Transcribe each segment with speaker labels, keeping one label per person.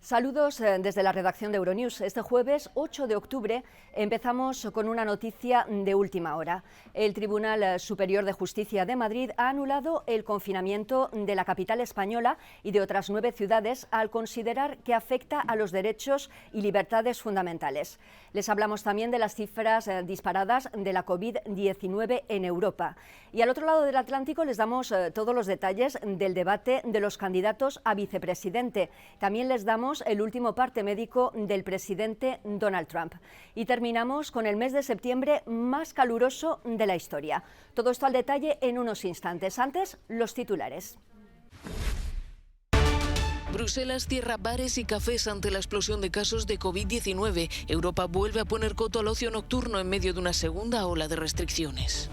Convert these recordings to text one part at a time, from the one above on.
Speaker 1: Saludos desde la redacción de Euronews. Este jueves 8 de octubre empezamos con una noticia de última hora. El Tribunal Superior de Justicia de Madrid ha anulado el confinamiento de la capital española y de otras 9 ciudades al considerar que afecta a los derechos y libertades fundamentales. Les hablamos también de las cifras disparadas de la COVID-19 en Europa. Y al otro lado del Atlántico les damos todos los detalles del debate de los candidatos a vicepresidente. También les damos el último parte médico del presidente Donald Trump. Y terminamos con el mes de septiembre más caluroso de la historia. Todo esto al detalle en unos instantes. Antes, los titulares.
Speaker 2: Bruselas cierra bares y cafés ante la explosión de casos de COVID-19. Europa vuelve a poner coto al ocio nocturno en medio de una segunda ola de restricciones.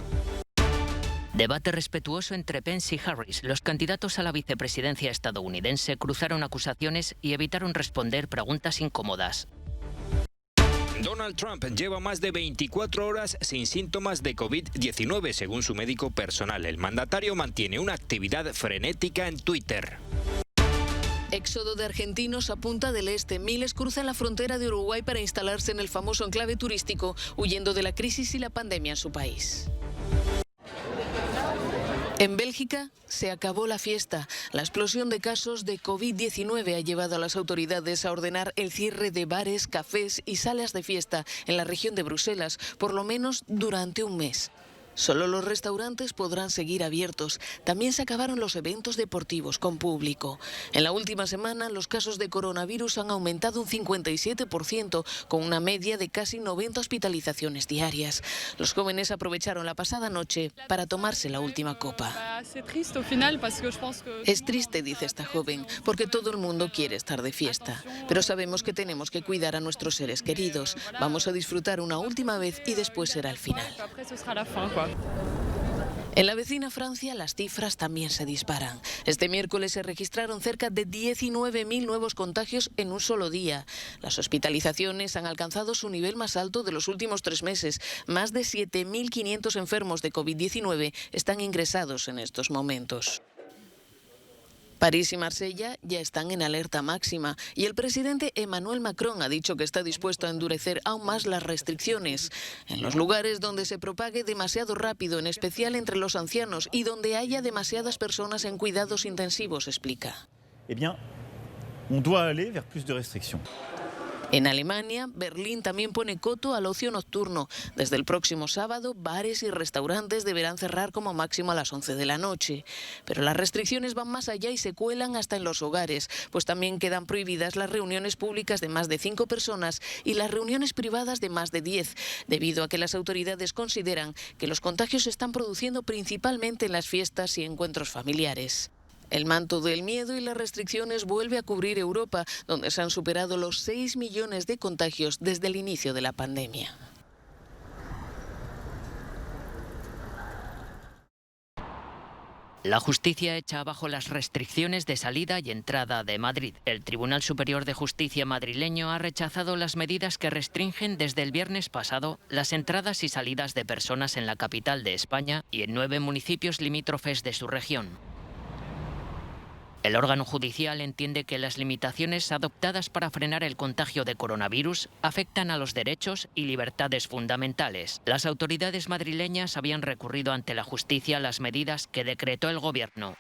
Speaker 3: Debate respetuoso entre Pence y Harris. Los candidatos a la vicepresidencia estadounidense cruzaron acusaciones y evitaron responder preguntas incómodas.
Speaker 4: Donald Trump lleva más de 24 horas sin síntomas de COVID-19, según su médico personal. El mandatario mantiene una actividad frenética en Twitter.
Speaker 2: Éxodo de argentinos a Punta del Este. Miles cruzan la frontera de Uruguay para instalarse en el famoso enclave turístico, huyendo de la crisis y la pandemia en su país. En Bélgica se acabó la fiesta. La explosión de casos de COVID-19 ha llevado a las autoridades a ordenar el cierre de bares, cafés y salas de fiesta en la región de Bruselas, por lo menos durante un mes. Solo los restaurantes podrán seguir abiertos. También se acabaron los eventos deportivos con público. En la última semana, los casos de coronavirus han aumentado un 57%, con una media de casi 90 hospitalizaciones diarias. Los jóvenes aprovecharon la pasada noche para tomarse la última copa. Es triste, dice esta joven, porque todo el mundo quiere estar de fiesta. Pero sabemos que tenemos que cuidar a nuestros seres queridos. Vamos a disfrutar una última vez y después será el final. En la vecina Francia las cifras también se disparan. Este miércoles se registraron cerca de 19.000 nuevos contagios en un solo día. Las hospitalizaciones han alcanzado su nivel más alto de los últimos 3 meses. Más de 7.500 enfermos de COVID-19 están ingresados en estos momentos. París y Marsella ya están en alerta máxima y el presidente Emmanuel Macron ha dicho que está dispuesto a endurecer aún más las restricciones en los lugares donde se propague demasiado rápido, en especial entre los ancianos y donde haya demasiadas personas en cuidados intensivos, explica.
Speaker 5: Eh bien, on doit aller vers plus de restrictions.
Speaker 2: En Alemania, Berlín también pone coto al ocio nocturno. Desde el próximo sábado, bares y restaurantes deberán cerrar como máximo a las 11 de la noche. Pero las restricciones van más allá y se cuelan hasta en los hogares, pues también quedan prohibidas las reuniones públicas de más de 5 personas y las reuniones privadas de más de 10, debido a que las autoridades consideran que los contagios se están produciendo principalmente en las fiestas y encuentros familiares. El manto del miedo y las restricciones vuelve a cubrir Europa, donde se han superado los 6 millones de contagios desde el inicio de la pandemia.
Speaker 3: La justicia echa abajo las restricciones de salida y entrada de Madrid. El Tribunal Superior de Justicia madrileño ha rechazado las medidas que restringen desde el viernes pasado las entradas y salidas de personas en la capital de España y en 9 municipios limítrofes de su región. El órgano judicial entiende que las limitaciones adoptadas para frenar el contagio de coronavirus afectan a los derechos y libertades fundamentales. Las autoridades madrileñas habían recurrido ante la justicia las medidas que decretó el gobierno.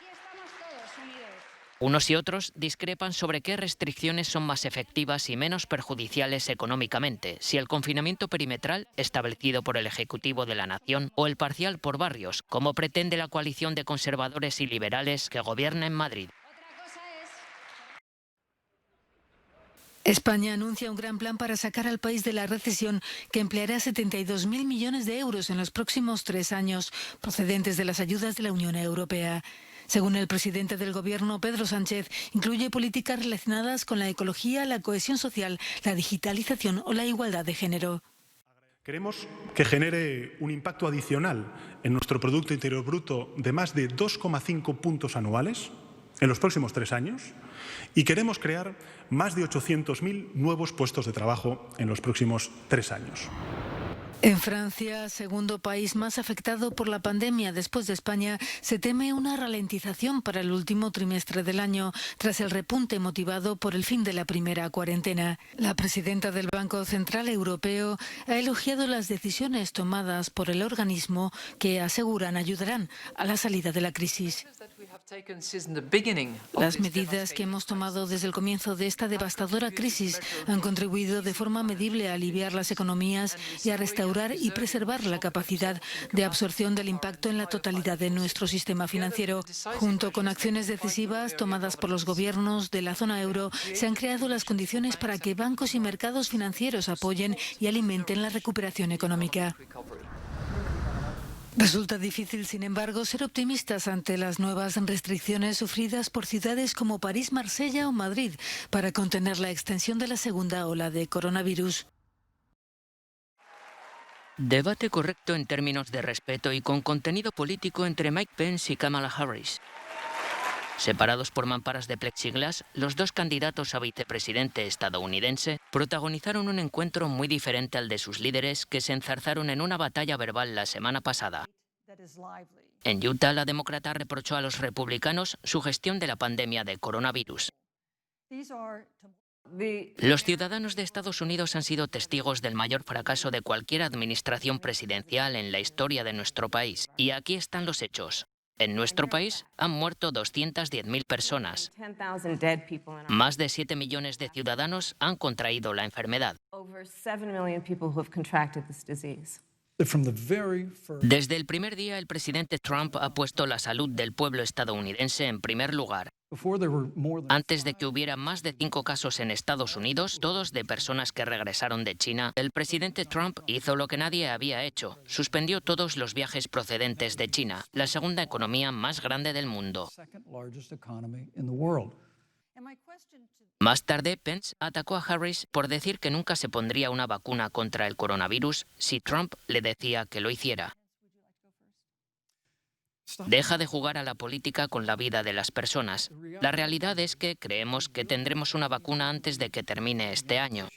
Speaker 3: Unos y otros discrepan sobre qué restricciones son más efectivas y menos perjudiciales económicamente, si el confinamiento perimetral establecido por el Ejecutivo de la Nación o el parcial por barrios, como pretende la coalición de conservadores y liberales que gobierna en Madrid.
Speaker 6: España anuncia un gran plan para sacar al país de la recesión que empleará 72.000 millones de euros en los próximos 3 años, procedentes de las ayudas de la Unión Europea. Según el presidente del Gobierno, Pedro Sánchez, incluye políticas relacionadas con la ecología, la cohesión social, la digitalización o la igualdad de género.
Speaker 7: Queremos que genere un impacto adicional en nuestro Producto Interior Bruto de más de 2,5 puntos anuales en los próximos 3 años y queremos crear más de 800.000 nuevos puestos de trabajo en los próximos 3 años.
Speaker 6: En Francia, segundo país más afectado por la pandemia después de España, se teme una ralentización para el último trimestre del año, tras el repunte motivado por el fin de la primera cuarentena. La presidenta del Banco Central Europeo ha elogiado las decisiones tomadas por el organismo que aseguran ayudarán a la salida de la crisis. Las medidas que hemos tomado desde el comienzo de esta devastadora crisis han contribuido de forma medible a aliviar las economías y a restaurar y preservar la capacidad de absorción del impacto en la totalidad de nuestro sistema financiero. Junto con acciones decisivas tomadas por los gobiernos de la zona euro, se han creado las condiciones para que bancos y mercados financieros apoyen y alimenten la recuperación económica. Resulta difícil, sin embargo, ser optimistas ante las nuevas restricciones sufridas por ciudades como París, Marsella o Madrid para contener la extensión de la segunda ola de coronavirus.
Speaker 3: Debate correcto en términos de respeto y con contenido político entre Mike Pence y Kamala Harris. Separados por mamparas de plexiglas, los dos candidatos a vicepresidente estadounidense protagonizaron un encuentro muy diferente al de sus líderes, que se enzarzaron en una batalla verbal la semana pasada. En Utah, la demócrata reprochó a los republicanos su gestión de la pandemia de coronavirus. Los ciudadanos de Estados Unidos han sido testigos del mayor fracaso de cualquier administración presidencial en la historia de nuestro país. Y aquí están los hechos. En nuestro país han muerto 210.000 personas. Más de 7 millones de ciudadanos han contraído la enfermedad. Desde el primer día, el presidente Trump ha puesto la salud del pueblo estadounidense en primer lugar. Antes de que hubiera más de 5 casos en Estados Unidos, todos de personas que regresaron de China, el presidente Trump hizo lo que nadie había hecho. Suspendió todos los viajes procedentes de China, la segunda economía más grande del mundo. Más tarde, Pence atacó a Harris por decir que nunca se pondría una vacuna contra el coronavirus si Trump le decía que lo hiciera. Deja de jugar a la política con la vida de las personas. La realidad es que creemos que tendremos una vacuna antes de que termine este año.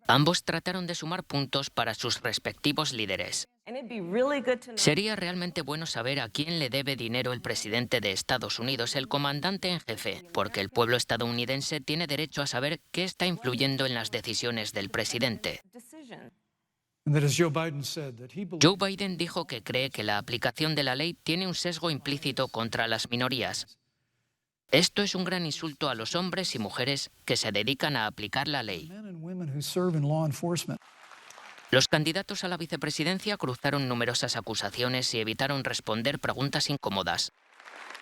Speaker 3: Ambos trataron de sumar puntos para sus respectivos líderes. Sería realmente bueno saber a quién le debe dinero el presidente de Estados Unidos, el comandante en jefe, porque el pueblo estadounidense tiene derecho a saber qué está influyendo en las decisiones del presidente. Joe Biden dijo que cree que la aplicación de la ley tiene un sesgo implícito contra las minorías. Esto es un gran insulto a los hombres y mujeres que se dedican a aplicar la ley. Los candidatos a la vicepresidencia cruzaron numerosas acusaciones y evitaron responder preguntas incómodas.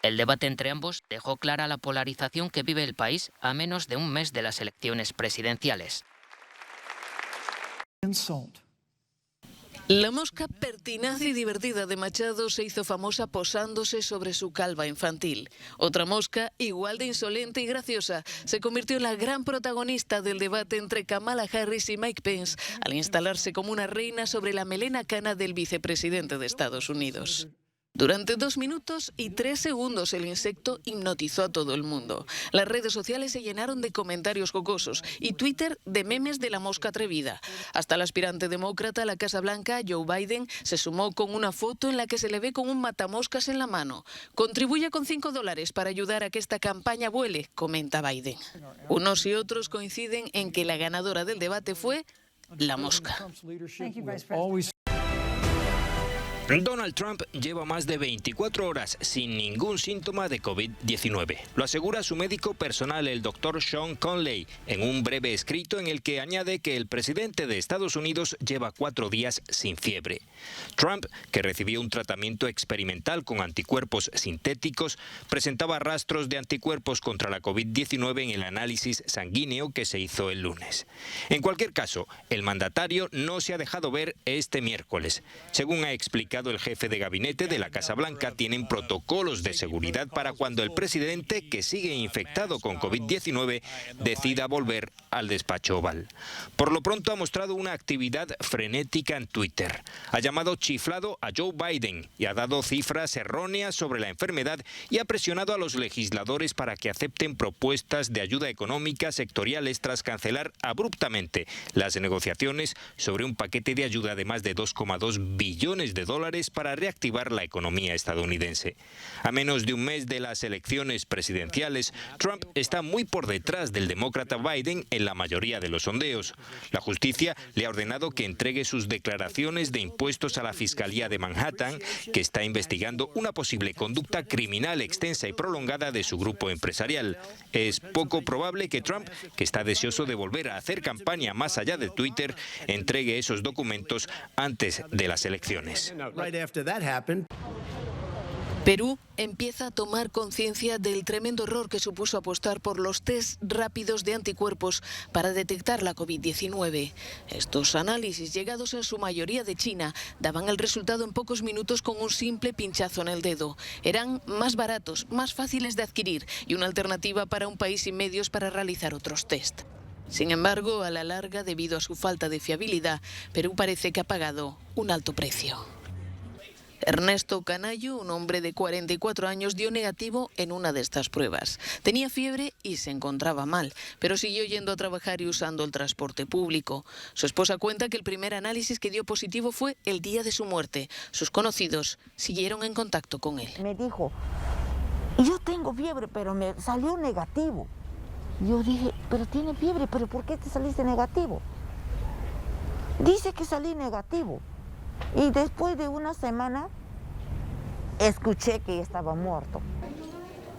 Speaker 3: El debate entre ambos dejó clara la polarización que vive el país a menos de un mes de las elecciones presidenciales.
Speaker 2: La mosca pertinaz y divertida de Machado se hizo famosa posándose sobre su calva infantil. Otra mosca, igual de insolente y graciosa, se convirtió en la gran protagonista del debate entre Kamala Harris y Mike Pence al instalarse como una reina sobre la melena cana del vicepresidente de Estados Unidos. Durante 2 minutos y 3 segundos el insecto hipnotizó a todo el mundo. Las redes sociales se llenaron de comentarios jocosos y Twitter de memes de la mosca atrevida. Hasta el aspirante demócrata a la Casa Blanca, Joe Biden, se sumó con una foto en la que se le ve con un matamoscas en la mano. Contribuye con $5 para ayudar a que esta campaña vuele, comenta Biden. Unos y otros coinciden en que la ganadora del debate fue la mosca.
Speaker 4: Donald Trump lleva más de 24 horas sin ningún síntoma de COVID-19. Lo asegura su médico personal, el Dr. Sean Conley, en un breve escrito en el que añade que el presidente de Estados Unidos lleva 4 días sin fiebre. Trump, que recibió un tratamiento experimental con anticuerpos sintéticos, presentaba rastros de anticuerpos contra la COVID-19 en el análisis sanguíneo que se hizo el lunes. En cualquier caso, el mandatario no se ha dejado ver este miércoles. Según ha explicado explicado el jefe de gabinete de la Casa Blanca, tienen protocolos de seguridad para cuando el presidente, que sigue infectado con COVID-19, decida volver al despacho oval. Por lo pronto ha mostrado una actividad frenética en Twitter. Ha llamado chiflado a Joe Biden y ha dado cifras erróneas sobre la enfermedad y ha presionado a los legisladores para que acepten propuestas de ayuda económica sectoriales tras cancelar abruptamente las negociaciones sobre un paquete de ayuda de más de 2,2 billones de dólares para reactivar la economía estadounidense. A menos de un mes de las elecciones presidenciales, Trump está muy por detrás del demócrata Biden en la mayoría de los sondeos. La justicia le ha ordenado que entregue sus declaraciones de impuestos a la Fiscalía de Manhattan, que está investigando una posible conducta criminal extensa y prolongada de su grupo empresarial. Es poco probable que Trump, que está deseoso de volver a hacer campaña más allá de Twitter, entregue esos documentos antes de las elecciones.
Speaker 2: Perú empieza a tomar conciencia del tremendo error que supuso apostar por los test rápidos de anticuerpos para detectar la COVID-19. Estos análisis, llegados en su mayoría de China, daban el resultado en pocos minutos con un simple pinchazo en el dedo. Eran más baratos, más fáciles de adquirir y una alternativa para un país sin medios para realizar otros test. Sin embargo, a la larga, debido a su falta de fiabilidad, Perú parece que ha pagado un alto precio. Ernesto Canayo, un hombre de 44 años, dio negativo en una de estas pruebas. Tenía fiebre y se encontraba mal, pero siguió yendo a trabajar y usando el transporte público. Su esposa cuenta que el primer análisis que dio positivo fue el día de su muerte. Sus conocidos siguieron en contacto con él.
Speaker 8: Me dijo, yo tengo fiebre, pero me salió negativo. Yo dije, pero tiene fiebre, ¿pero por qué te saliste negativo? Dice que salí negativo. Y después de una semana, escuché que estaba muerto.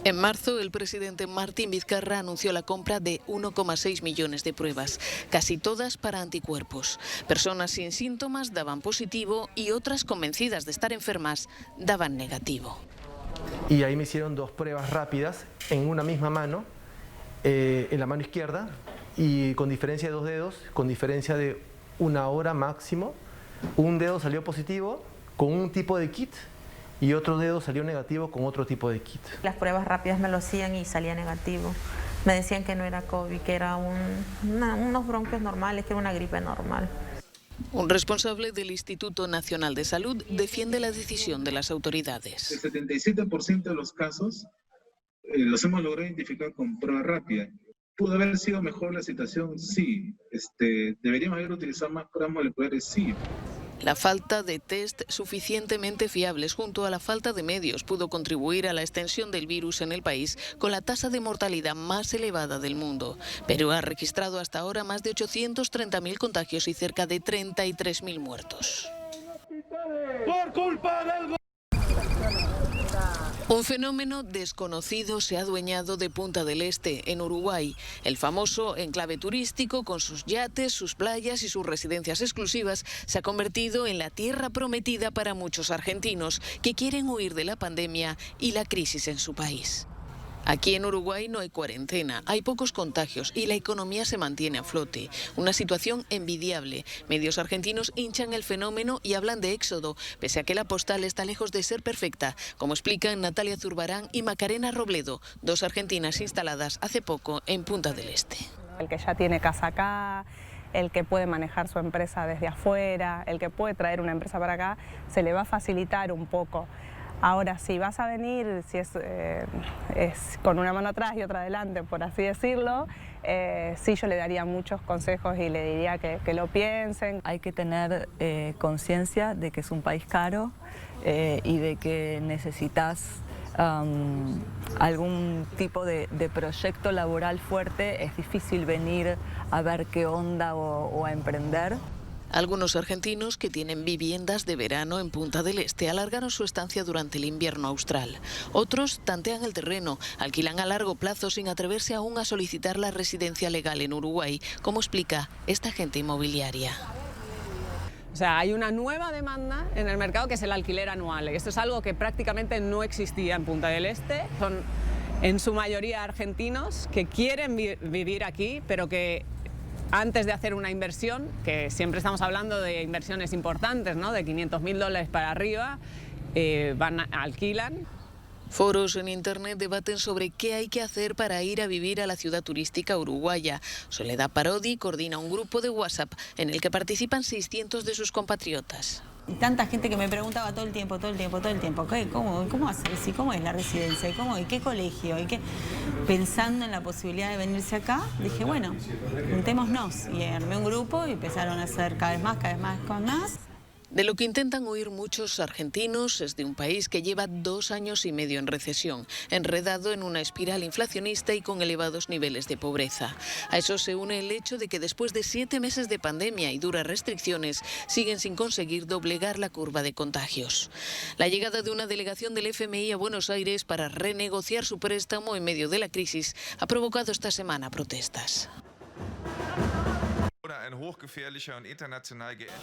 Speaker 2: En marzo, el presidente Martín Vizcarra anunció la compra de 1,6 millones de pruebas, casi todas para anticuerpos. Personas sin síntomas daban positivo y otras convencidas de estar enfermas daban negativo.
Speaker 9: Y ahí me hicieron 2 pruebas rápidas en una misma mano, en la mano izquierda, y con diferencia de 2 dedos, con diferencia de 1 hora máximo. Un dedo salió positivo con un tipo de kit y otro dedo salió negativo con otro tipo de kit.
Speaker 10: Las pruebas rápidas me lo hacían y salía negativo. Me decían que no era COVID, que era unos bronquios normales, que era una gripe normal.
Speaker 2: Un responsable del Instituto Nacional de Salud defiende la decisión de las autoridades.
Speaker 11: El 77% de los casos los hemos logrado identificar con prueba rápida. ¿Pudo haber sido mejor la situación? Sí. ¿Deberíamos haber utilizado más pruebas moleculares? Sí.
Speaker 2: La falta de test suficientemente fiables junto a la falta de medios pudo contribuir a la extensión del virus en el país con la tasa de mortalidad más elevada del mundo. Perú ha registrado hasta ahora más de 830.000 contagios y cerca de 33.000 muertos.
Speaker 12: Por culpa del
Speaker 2: Un fenómeno desconocido se ha adueñado de Punta del Este, en Uruguay. El famoso enclave turístico, con sus yates, sus playas y sus residencias exclusivas, se ha convertido en la tierra prometida para muchos argentinos que quieren huir de la pandemia y la crisis en su país. Aquí en Uruguay no hay cuarentena, hay pocos contagios y la economía se mantiene a flote. Una situación envidiable. Medios argentinos hinchan el fenómeno y hablan de éxodo, pese a que la postal está lejos de ser perfecta, como explican Natalia Zurbarán y Macarena Robledo, 2 argentinas instaladas hace poco en Punta del Este.
Speaker 13: El que ya tiene casa acá, el que puede manejar su empresa desde afuera, el que puede traer una empresa para acá, se le va a facilitar un poco. Ahora, si vas a venir, si es con una mano atrás y otra adelante, por así decirlo, sí yo le daría muchos consejos y le diría que lo piensen.
Speaker 14: Hay que tener conciencia de que es un país caro y de que necesitas algún tipo de proyecto laboral fuerte. Es difícil venir a ver qué onda o a emprender.
Speaker 2: Algunos argentinos que tienen viviendas de verano en Punta del Este alargaron su estancia durante el invierno austral. Otros tantean el terreno, alquilan a largo plazo sin atreverse aún a solicitar la residencia legal en Uruguay, como explica esta agente inmobiliaria.
Speaker 15: O sea, hay una nueva demanda en el mercado que es el alquiler anual. Esto es algo que prácticamente no existía en Punta del Este. Son en su mayoría argentinos que quieren vivir aquí, pero que antes de hacer una inversión, que siempre estamos hablando de inversiones importantes, ¿no?, de $500.000 para arriba, alquilan.
Speaker 2: Foros en internet debaten sobre qué hay que hacer para ir a vivir a la ciudad turística uruguaya. Soledad Parodi coordina un grupo de WhatsApp en el que participan 600 de sus compatriotas.
Speaker 16: Y tanta gente que me preguntaba todo el tiempo, ¿cómo hacer? ¿Cómo es la residencia? ¿Y qué colegio? Pensando en la posibilidad de venirse acá, dije, bueno, juntémonos. Y armé un grupo y empezaron a hacer cada vez más.
Speaker 2: De lo que intentan huir muchos argentinos es de un país que lleva 2 años y medio en recesión, enredado en una espiral inflacionista y con elevados niveles de pobreza. A eso se une el hecho de que después de 7 meses de pandemia y duras restricciones, siguen sin conseguir doblegar la curva de contagios. La llegada de una delegación del FMI a Buenos Aires para renegociar su préstamo en medio de la crisis ha provocado esta semana protestas.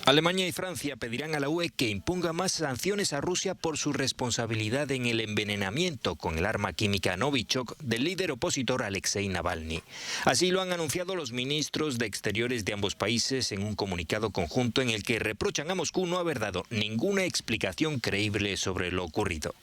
Speaker 4: Alemania y Francia pedirán a la UE que imponga más sanciones a Rusia por su responsabilidad en el envenenamiento con el arma química Novichok del líder opositor Alexei Navalny. Así lo han anunciado los ministros de Exteriores de ambos países en un comunicado conjunto en el que reprochan a Moscú no haber dado ninguna explicación creíble sobre lo ocurrido.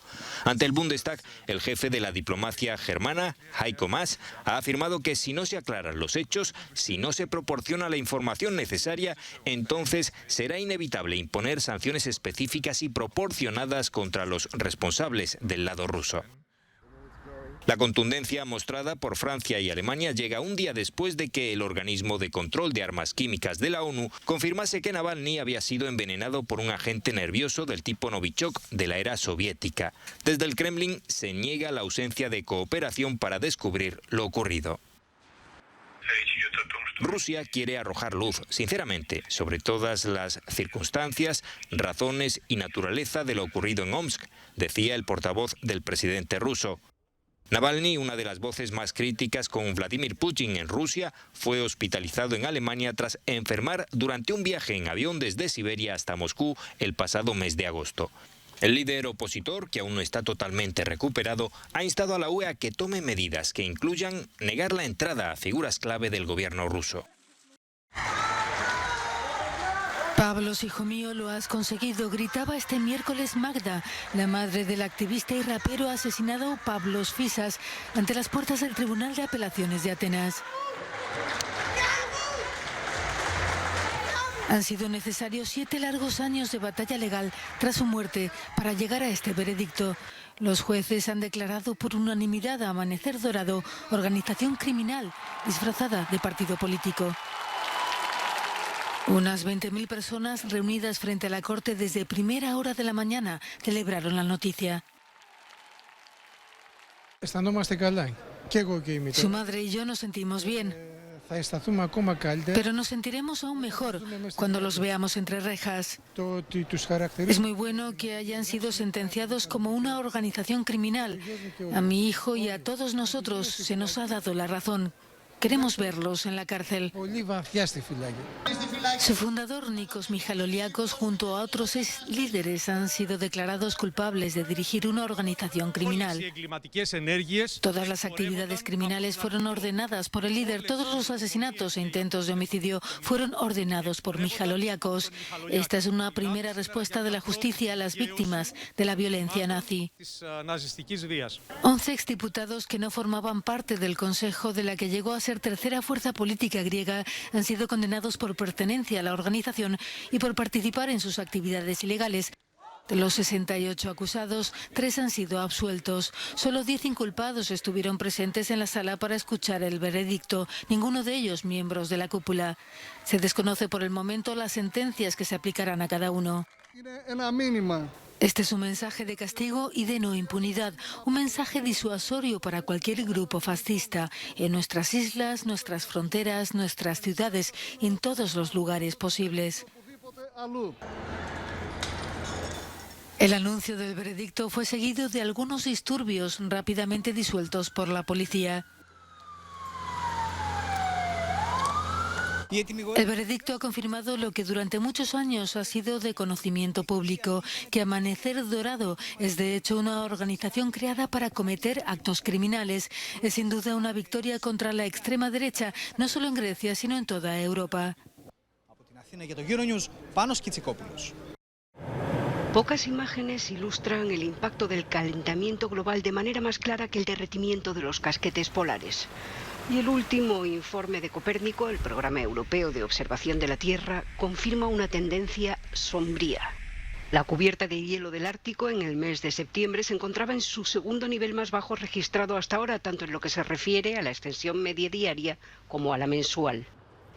Speaker 4: Ante el Bundestag, el jefe de la diplomacia germana, Heiko Maas, ha afirmado que si no se aclaran los hechos, si no se proporciona la información necesaria, entonces será inevitable imponer sanciones específicas y proporcionadas contra los responsables del lado ruso. La contundencia mostrada por Francia y Alemania llega un día después de que el organismo de control de armas químicas de la ONU confirmase que Navalny había sido envenenado por un agente nervioso del tipo Novichok de la era soviética. Desde el Kremlin se niega la ausencia de cooperación para descubrir lo ocurrido. Rusia quiere arrojar luz, sinceramente, sobre todas las circunstancias, razones y naturaleza de lo ocurrido en Omsk, decía el portavoz del presidente ruso. Navalny, una de las voces más críticas con Vladimir Putin en Rusia, fue hospitalizado en Alemania tras enfermar durante un viaje en avión desde Siberia hasta Moscú el pasado mes de agosto. El líder opositor, que aún no está totalmente recuperado, ha instado a la UE a que tome medidas que incluyan negar la entrada a figuras clave del gobierno ruso.
Speaker 6: Pablos, hijo mío, lo has conseguido, gritaba este miércoles Magda, la madre del activista y rapero asesinado Pavlos Fyssas, ante las puertas del Tribunal de Apelaciones de Atenas. Han sido necesarios 7 largos años de batalla legal tras su muerte para llegar a este veredicto. Los jueces han declarado por unanimidad a Amanecer Dorado organización criminal disfrazada de partido político. Unas 20.000 personas reunidas frente a la corte desde primera hora de la mañana celebraron la noticia. Su madre y yo nos sentimos bien. Pero nos sentiremos aún mejor cuando los veamos entre rejas. Es muy bueno que hayan sido sentenciados como una organización criminal. A mi hijo y a todos nosotros se nos ha dado la razón. Queremos verlos en la cárcel. Su fundador, Nikos Michaloliakos, junto a otros 6 líderes, han sido declarados culpables de dirigir una organización criminal. Todas las actividades criminales fueron ordenadas por el líder. Todos los asesinatos e intentos de homicidio fueron ordenados por Michaloliakos. Esta es una primera respuesta de la justicia a las víctimas de la violencia nazi. 11 exdiputados que no formaban parte del Consejo de la que llegó a ser tercera fuerza política griega han sido condenados por pertenencia a la organización y por participar en sus actividades ilegales. De los 68 acusados, 3 han sido absueltos. Solo 10 inculpados estuvieron presentes en la sala para escuchar el veredicto, ninguno de ellos miembros de la cúpula. Se desconoce por el momento las sentencias que se aplicarán a cada uno. Este es un mensaje de castigo y de no impunidad, un mensaje disuasorio para cualquier grupo fascista, en nuestras islas, nuestras fronteras, nuestras ciudades, en todos los lugares posibles. El anuncio del veredicto fue seguido de algunos disturbios rápidamente disueltos por la policía. El veredicto ha confirmado lo que durante muchos años ha sido de conocimiento público, que Amanecer Dorado es de hecho una organización creada para cometer actos criminales. Es sin duda una victoria contra la extrema derecha, no solo en Grecia, sino en toda Europa.
Speaker 17: Pocas imágenes ilustran el impacto del calentamiento global de manera más clara que el derretimiento de los casquetes polares. Y el último informe de Copérnico, el Programa Europeo de Observación de la Tierra, confirma una tendencia sombría. La cubierta de hielo del Ártico en el mes de septiembre se encontraba en su segundo nivel más bajo registrado hasta ahora, tanto en lo que se refiere a la extensión media diaria como a la mensual.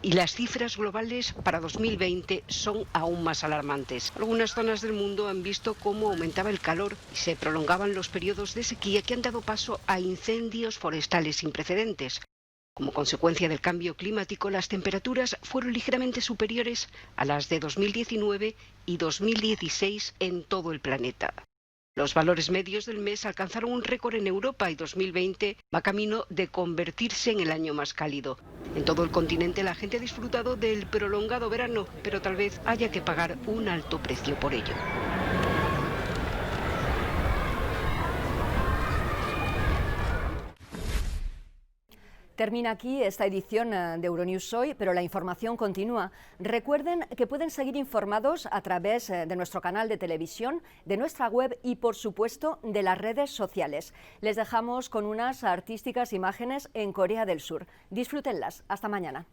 Speaker 17: Y las cifras globales para 2020 son aún más alarmantes. Algunas zonas del mundo han visto cómo aumentaba el calor y se prolongaban los periodos de sequía que han dado paso a incendios forestales sin precedentes. Como consecuencia del cambio climático, las temperaturas fueron ligeramente superiores a las de 2019 y 2016 en todo el planeta. Los valores medios del mes alcanzaron un récord en Europa y 2020 va camino de convertirse en el año más cálido. En todo el continente la gente ha disfrutado del prolongado verano, pero tal vez haya que pagar un alto precio por ello.
Speaker 1: Termina aquí esta edición de Euronews Hoy, pero la información continúa. Recuerden que pueden seguir informados a través de nuestro canal de televisión, de nuestra web y, por supuesto, de las redes sociales. Les dejamos con unas artísticas imágenes en Corea del Sur. Disfrútenlas. Hasta mañana.